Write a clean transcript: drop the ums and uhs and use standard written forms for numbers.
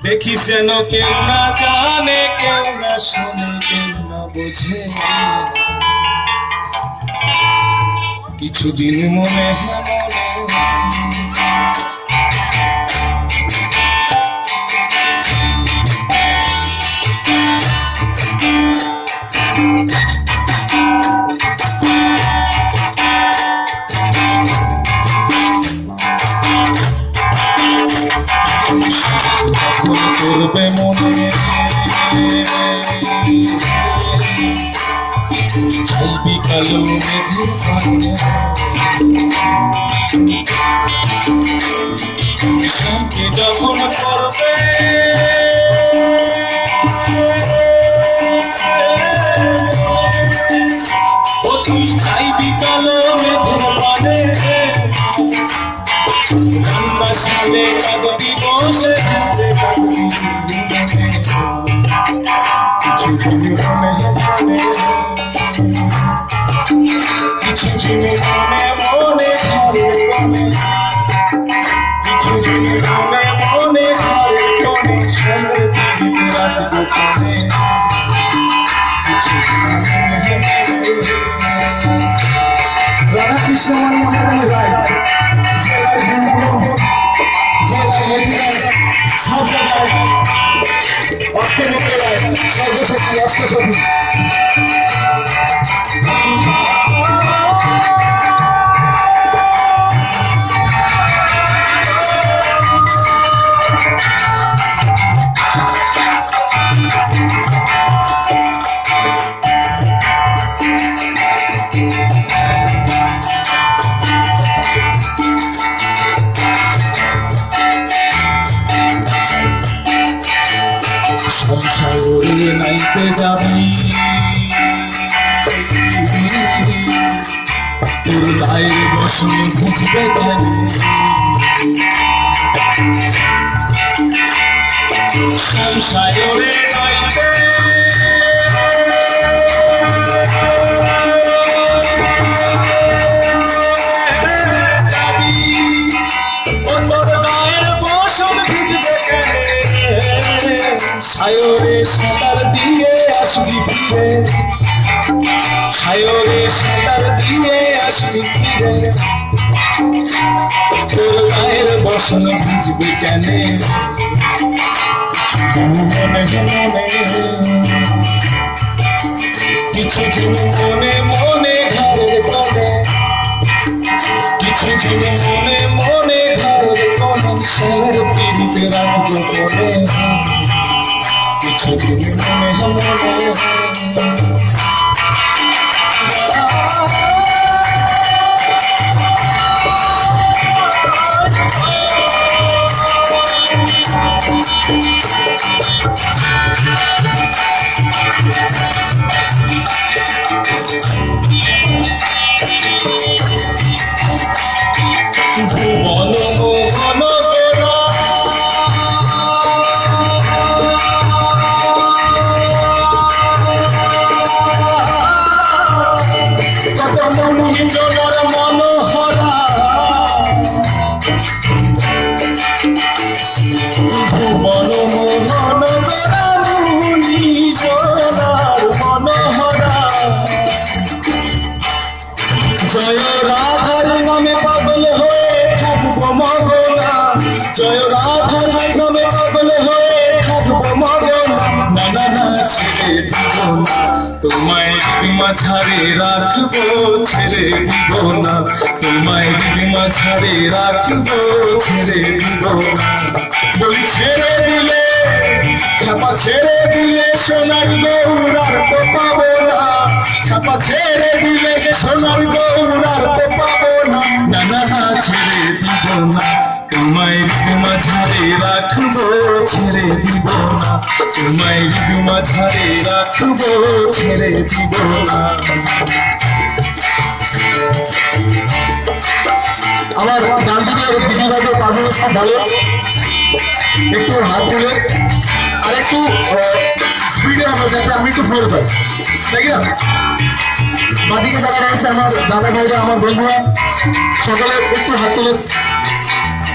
দেখিস যেন কেউ না জানে, কেউ না শোনে, কেউ না বোঝে। কিছুদিন মনে করবে মনে চাইবি কালো মেঘের পানে, শান্তি যখন করবে ও তুই চাইবি কালো মেঘের পানে, ঠান্ডা সালে কাঁদবি বসে কিছুদিন মনে মনে, কিছুদিন মনে মনে ঘরে মনে, কিছুদিন মনে মনে ঘরে মনে, সঙ্গে দিতে রাখবো কানে। রাধাকৃষ্ণ সব জায়গায় অষ্টমুখেরায় সর্বশক্তি অষ্টশক্তি। সংসারে নাইতে যাবি তোর দায়ের বসন বুঝবে কেন, সংসারে নাইতে যাবি ও তোর দায়ের বসন বুঝবে কেন, সায়রে সাঁতার দিয়ে আসবি ফিরে, সায়রে সাঁতার দিয়ে আসবি ফিরে, তোর গায়ের বসন ভিজবে কেন, মনে মনে কিছুদিন মনে মনে ঘরের কোণে, কিছুদিন মনে মনে ঘরের কোণে, সালের পিড়িতে রাখবো কোণে, কিছুদিন মনে মনে। ভুবন মোহন গোরা কত মনি জনার মনোহরা, ভুবন মোহন গোরা মুনি জনার মনোহরা, জয় রাধার নামে পাগল হয়ে থাকবো মগনা, জয় রাধার নামে পাগল হয়ে থাকবো মগনা, না না না ছেড়ে দিব না তোমায় মাঝারে রাখবো, ছেড়ে দিব না তোমায় মাঝারে রাখবো, ছেড়ে দিব না। বলি ছেড়ে দিলে খাপা, ছেড়ে দিলে সোনার গৌরার তো পাবো না, খাপা ছেড়ে দিলে সোনার গৌরার তো পাবো না, না না না ছেড়ে দিব না তোমায় মাঝারে রাখবো, ছেড়ে দিব না তোমায় মাঝারে রাখবো, ছেড়ে দিব না। আমার গানটিকে দিদিভাবে পাঠানো সব ভালো, একটু হাত তুলে আর একটু স্পিডে আমরা যাতে আমি একটু ফ্লোর পাই, তাই না? বাদিকে যারা রয়েছে আমার দাদা ভাইরা, আমার বন্ধুরা, সকলে একটু হাত তুলে